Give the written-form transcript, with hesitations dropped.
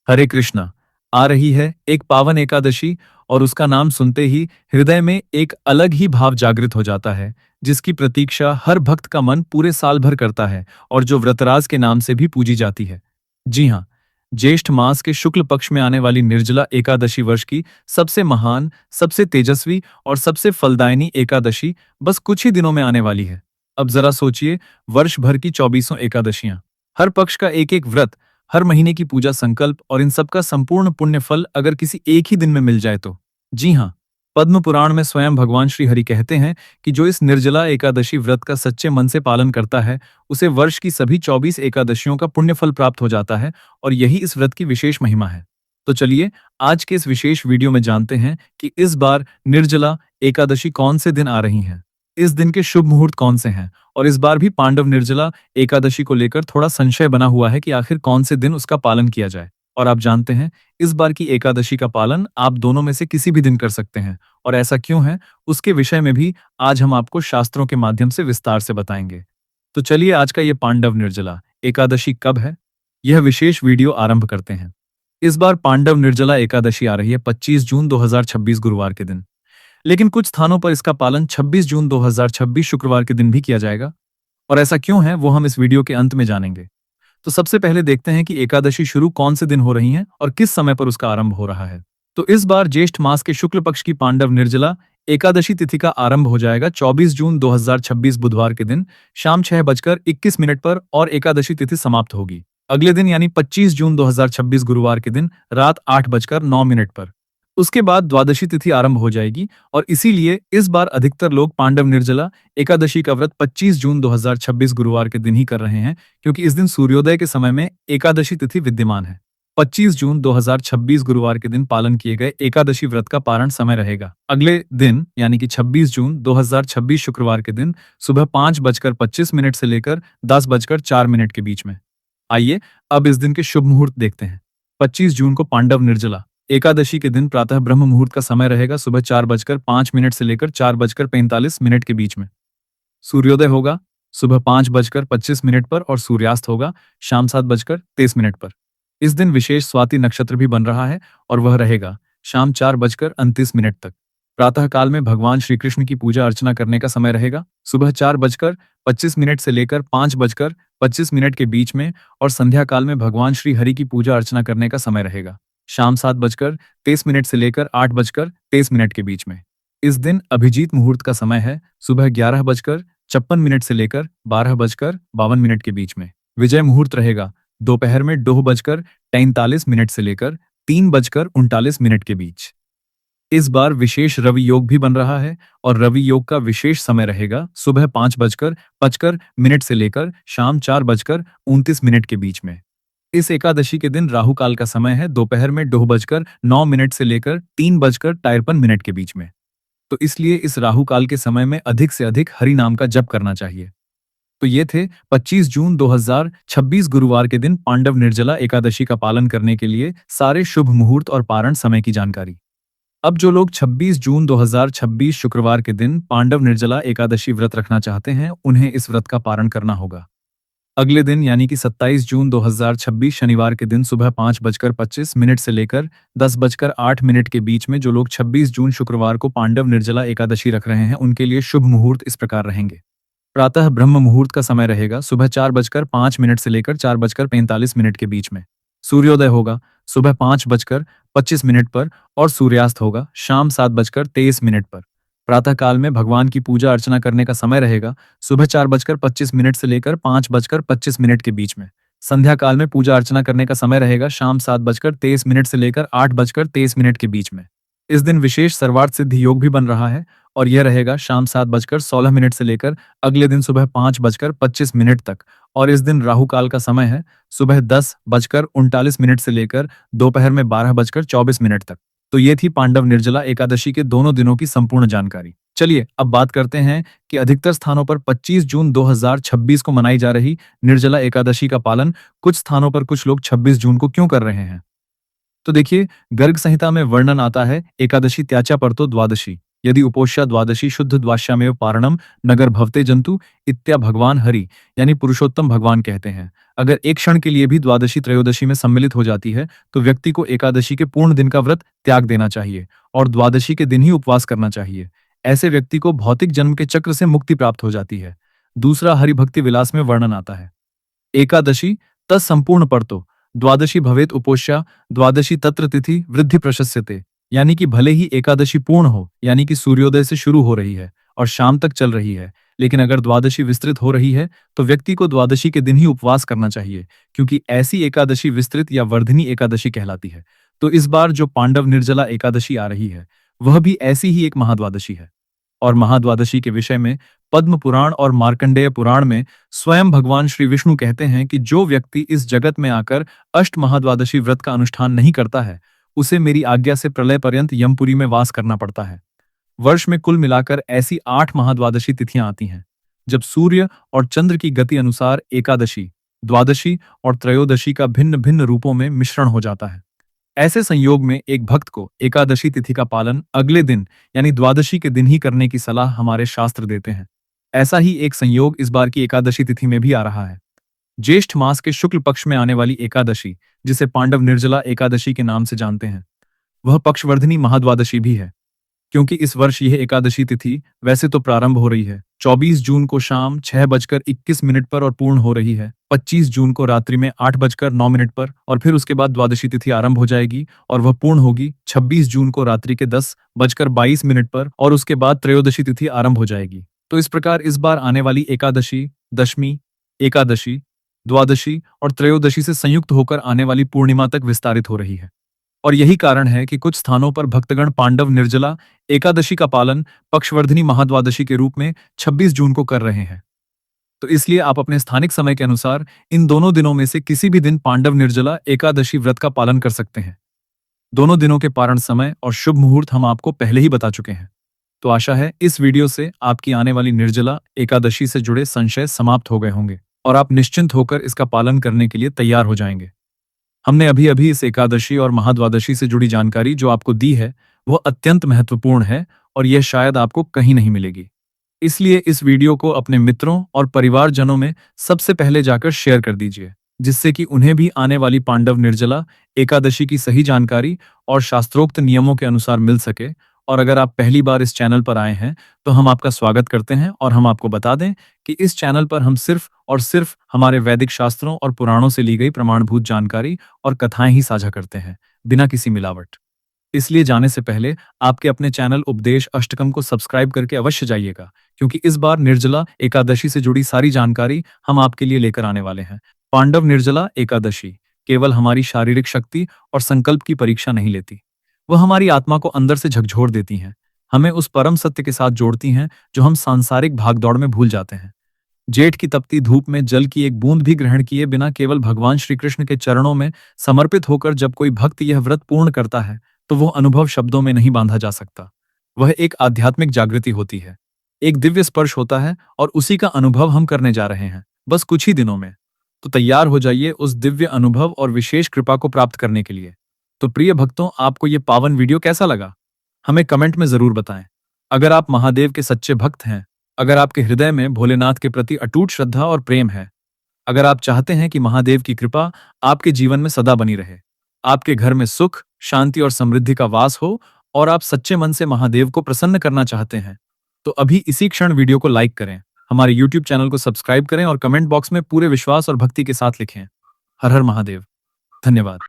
हरे कृष्णा। आ रही है एक पावन एकादशी और उसका नाम सुनते ही हृदय में एक अलग ही भाव जागृत हो जाता है, जिसकी प्रतीक्षा हर भक्त का मन पूरे साल भर करता है और जो व्रतराज के नाम से भी पूजी जाती है। जी हाँ, ज्येष्ठ मास के शुक्ल पक्ष में आने वाली निर्जला एकादशी वर्ष की सबसे महान, सबसे तेजस्वी और सबसे फलदायिनी एकादशी बस कुछ ही दिनों में आने वाली है। अब जरा सोचिए, वर्ष भर की 24 एकादशियां, हर पक्ष का एक एक व्रत, हर महीने की पूजा संकल्प और इन सब का संपूर्ण पुण्य फल अगर किसी एक ही दिन में मिल जाए तो। जी हाँ, पद्म पुराण में स्वयं भगवान श्री हरि कहते हैं कि जो इस निर्जला एकादशी व्रत का सच्चे मन से पालन करता है, उसे वर्ष की सभी 24 एकादशियों का पुण्य फल प्राप्त हो जाता है और यही इस व्रत की विशेष महिमा है। तो चलिए, आज के इस विशेष वीडियो में जानते हैं कि इस बार निर्जला एकादशी कौन से दिन आ रही हैं, इस दिन के शुभ मुहूर्त कौन से हैं और इस बार भी पांडव निर्जला एकादशी को लेकर थोड़ा संशय बना हुआ है कि आखिर कौन से दिन उसका पालन किया जाए। और आप जानते हैं, इस बार की एकादशी का पालन आप दोनों में से किसी भी दिन कर सकते हैं और ऐसा क्यों है, उसके विषय में भी आज हम आपको शास्त्रों के माध्यम से विस्तार से बताएंगे। तो चलिए, आज का ये पांडव निर्जला एकादशी कब है, यह विशेष वीडियो आरंभ करते हैं। इस बार पांडव निर्जला एकादशी आ रही है 25 जून 2026 गुरुवार के दिन। लेकिन कुछ स्थानों पर इसका पालन 26 जून 2026 शुक्रवार के दिन भी किया जाएगा। और ऐसा क्यों है, वो हम इस वीडियो के अंत में जानेंगे। तो सबसे पहले देखते हैं कि एकादशी शुरू कौन से दिन हो रही है और किस समय पर उसका आरंभ हो रहा है। तो इस बार ज्येष्ठ मास के शुक्ल पक्ष की पांडव निर्जला एकादशी तिथि का आरंभ हो जाएगा 24 जून 2026 बुधवार के दिन शाम 6:21 पर और एकादशी तिथि समाप्त होगी अगले दिन यानी 25 जून 2026 गुरुवार के दिन रात 8:09 पर। उसके बाद द्वादशी तिथि आरंभ हो जाएगी और इसीलिए इस बार अधिकतर लोग पांडव निर्जला एकादशी का व्रत 25 जून 2026 गुरुवार के दिन ही कर रहे हैं, क्योंकि इस दिन सूर्योदय के समय में एकादशी तिथि विद्यमान है। 25 जून 2026 गुरुवार के दिन पालन किए गए एकादशी व्रत का पारण समय रहेगा अगले दिन यानी कि 26 जून 2026 शुक्रवार के दिन सुबह 5:25 से लेकर 10:04 के बीच में। आइए, अब इस दिन के शुभ मुहूर्त देखते हैं। 25 जून को पांडव निर्जला एकादशी के दिन प्रातः ब्रह्म मुहूर्त का समय रहेगा सुबह 4:05 से लेकर 4:45 के बीच में। सूर्योदय होगा सुबह 5:25 पर और सूर्यास्त होगा शाम 7:23 पर। इस दिन विशेष स्वाति नक्षत्र भी बन रहा है और वह रहेगा शाम 4:29 तक। प्रातः काल में भगवान श्री कृष्ण की पूजा अर्चना करने का समय रहेगा सुबह 4:25 से लेकर 5:25 के बीच में और संध्या काल में भगवान श्री हरि की पूजा अर्चना करने का समय रहेगा शाम 7:23 से लेकर 8:23 के बीच में। इस दिन अभिजीत मुहूर्त का समय है सुबह 11:56 से लेकर 12:52 के बीच में। विजय मुहूर्त रहेगा दोपहर में 2:43 से लेकर 3:39 के बीच। इस बार विशेष रवि योग भी बन रहा है और रवि योग का विशेष समय रहेगा सुबह 5:55 से लेकर शाम 4:29 के बीच में। इस एकादशी के दिन राहु काल का समय है दोपहर में 2:09 से लेकर 3:53 के बीच में। तो इसलिए इस राहु काल के समय में अधिक से अधिक हरि नाम का जप करना चाहिए। तो ये थे 25 जून 2026 गुरुवार के दिन पांडव निर्जला एकादशी का पालन करने के लिए सारे शुभ मुहूर्त और पारण समय की जानकारी। अब जो लोग 26 जून 2026 शुक्रवार के दिन पांडव निर्जला एकादशी व्रत रखना चाहते हैं, उन्हें इस व्रत का पारण करना होगा। अगले दिन यानी कि 27 जून 2026 शनिवार के दिन सुबह 5:25 से लेकर 10:08 के बीच में जो लोग 26 जून शुक्रवार को पांडव निर्जला एकादशी रख रहे हैं, उनके लिए शुभ मुहूर्त इस प्रकार रहेंगे। प्रातः ब्रह्म मुहूर्त का समय रहेगा सुबह 4:05 से लेकर 4:45 के बीच में। सूर्योदय होगा सुबह 5:25 पर और सूर्यास्त होगा शाम 7:23 पर। प्रातः काल में भगवान की पूजा अर्चना करने का समय रहेगा सुबह 4:25 से लेकर 5:25 के बीच में। संध्या काल में पूजा अर्चना करने का समय रहेगा शाम 7:23 से लेकर 8:23 के बीच में। इस दिन विशेष सर्वार्थ सिद्धि योग भी बन रहा है और यह रहेगा शाम 7:16 से लेकर अगले दिन सुबह 5:25 तक। और इस दिन राहु काल का समय है सुबह 10:39 से लेकर दोपहर में 12:24 तक। तो ये थी पांडव निर्जला एकादशी के दोनों दिनों की संपूर्ण जानकारी। चलिए, अब बात करते हैं कि अधिकतर स्थानों पर 25 जून 2026 को मनाई जा रही निर्जला एकादशी का पालन कुछ स्थानों पर कुछ लोग 26 जून को क्यों कर रहे हैं। तो देखिए, गर्ग संहिता में वर्णन आता है एकादशी त्याचा परतो द्वादशी यदि उपोष्या द्वादशी शुद्ध द्वाश्यामेव पारणम नगर भवते जंतु इत्या। भगवान हरि यानी पुरुषोत्तम भगवान कहते हैं, अगर एक क्षण के लिए भी द्वादशी त्रयोदशी में सम्मिलित हो जाती है, तो व्यक्ति को एकादशी के पूर्ण दिन का व्रत त्याग देना चाहिए और द्वादशी के दिन ही उपवास करना चाहिए। ऐसे व्यक्ति को भौतिक जन्म के चक्र से मुक्ति प्राप्त हो जाती है। दूसरा हरिभक्ति विलास में वर्णन आता है। एकादशी तत्संपूर्ण परतो द्वादशी भवेत उपोष्या द्वादशी तत्र तिथि वृद्धि प्रशस्यते। यानी कि भले ही एकादशी पूर्ण हो, यानी कि सूर्योदय से शुरू हो रही है और शाम तक चल रही है, लेकिन अगर द्वादशी विस्तृत हो रही है तो व्यक्ति को द्वादशी के दिन ही उपवास करना चाहिए, क्योंकि ऐसी एकादशी विस्तृत या वर्धनी एकादशी कहलाती है। तो इस बार जो पांडव निर्जला एकादशी आ रही है, वह भी ऐसी ही एक महाद्वादशी है। और महाद्वादशी के विषय में पद्म पुराण और मार्कंडेय पुराण में स्वयं भगवान श्री विष्णु कहते हैं कि जो व्यक्ति इस जगत में आकर अष्ट महाद्वादशी व्रत का अनुष्ठान नहीं करता है, उसे मेरी आज्ञा से प्रलय पर्यंत यमपुरी में वास करना पड़ता है। वर्ष में कुल मिलाकर ऐसी 8 महाद्वादशी तिथियां आती हैं, जब सूर्य और चंद्र की गति अनुसार एकादशी, द्वादशी और त्रयोदशी का भिन्न भिन्न रूपों में मिश्रण हो जाता है। ऐसे संयोग में एक भक्त को एकादशी तिथि का पालन अगले दिन यानी द्वादशी के दिन ही करने की सलाह हमारे शास्त्र देते हैं। ऐसा ही एक संयोग इस बार की एकादशी तिथि में भी आ रहा है। ज्येष्ठ मास के शुक्ल पक्ष में आने वाली एकादशी, जिसे पांडव निर्जला एकादशी के नाम से जानते हैं, वह पक्षवर्धनी महाद्वादशी भी है। क्योंकि इस वर्ष यह एकादशी तिथि वैसे तो प्रारंभ हो रही है 24 जून को शाम 6:21 पर और पूर्ण हो रही है 25 जून को रात्रि में 8:09 पर, और फिर उसके बाद द्वादशी तिथि आरंभ हो जाएगी और वह पूर्ण होगी 26 जून को रात्रि के 10:22 पर, और उसके बाद त्रयोदशी तिथि आरंभ हो जाएगी। तो इस प्रकार इस बार आने वाली एकादशी, दशमी, एकादशी, द्वादशी और त्रयोदशी से संयुक्त होकर आने वाली पूर्णिमा तक विस्तारित हो रही है। और यही कारण है कि कुछ स्थानों पर भक्तगण पांडव निर्जला एकादशी का पालन पक्षवर्धनी महाद्वादशी के रूप में 26 जून को कर रहे हैं। तो इसलिए आप अपने स्थानिक समय के अनुसार इन दोनों दिनों में से किसी भी दिन पांडव निर्जला एकादशी व्रत का पालन कर सकते हैं। दोनों दिनों के पारण समय और शुभ मुहूर्त हम आपको पहले ही बता चुके हैं। तो आशा है इस वीडियो से आपकी आने वाली निर्जला एकादशी से जुड़े संशय समाप्त हो गए होंगे और आप निश्चिंत होकर इसका पालन करने के लिए तैयार हो जाएंगे। हमने अभी अभी इस एकादशी और महाद्वादशी से जुड़ी जानकारी जो आपको दी है, वह अत्यंत महत्वपूर्ण है और यह शायद आपको कहीं नहीं मिलेगी। इसलिए इस वीडियो को अपने मित्रों और परिवारजनों में सबसे पहले जाकर शेयर कर दीजिए, जिससे कि उन्हें भी आने वाली पांडव निर्जला एकादशी की सही जानकारी और शास्त्रोक्त नियमों के अनुसार मिल सके। और अगर आप पहली बार इस चैनल पर आए हैं, तो हम आपका स्वागत करते हैं और हम आपको बता दें कि इस चैनल पर हम सिर्फ और सिर्फ हमारे वैदिक शास्त्रों और पुराणों से ली गई प्रमाणभूत जानकारी और कथाएं ही साझा करते हैं, बिना किसी मिलावट। इसलिए जाने से पहले आपके अपने चैनल उपदेश अष्टकम को सब्सक्राइब करके अवश्य जाइएगा, क्योंकि इस बार निर्जला एकादशी से जुड़ी सारी जानकारी हम आपके लिए लेकर आने वाले हैं। पांडव निर्जला एकादशी केवल हमारी शारीरिक शक्ति और संकल्प की परीक्षा नहीं लेती, वह हमारी आत्मा को अंदर से झकझोर देती हैं, हमें उस परम सत्य के साथ जोड़ती हैं जो हम सांसारिक भागदौड़ में भूल जाते हैं। जेठ की तपती धूप में जल की एक बूंद भी ग्रहण किए बिना केवल भगवान श्री कृष्ण के चरणों में समर्पित होकर जब कोई भक्त यह व्रत पूर्ण करता है, तो वह अनुभव शब्दों में नहीं बांधा जा सकता। वह एक आध्यात्मिक जागृति होती है, एक दिव्य स्पर्श होता है, और उसी का अनुभव हम करने जा रहे हैं बस कुछ ही दिनों में। तो तैयार हो जाइए उस दिव्य अनुभव और विशेष कृपा को प्राप्त करने के लिए। तो प्रिय भक्तों, आपको ये पावन वीडियो कैसा लगा, हमें कमेंट में जरूर बताएं। अगर आप महादेव के सच्चे भक्त हैं, अगर आपके हृदय में भोलेनाथ के प्रति अटूट श्रद्धा और प्रेम है, अगर आप चाहते हैं कि महादेव की कृपा आपके जीवन में सदा बनी रहे, आपके घर में सुख, शांति और समृद्धि का वास हो, और आप सच्चे मन से महादेव को प्रसन्न करना चाहते हैं, तो अभी इसी क्षण वीडियो को लाइक करें, हमारे YouTube चैनल को सब्सक्राइब करें और कमेंट बॉक्स में पूरे विश्वास और भक्ति के साथ लिखें, हर हर महादेव। धन्यवाद।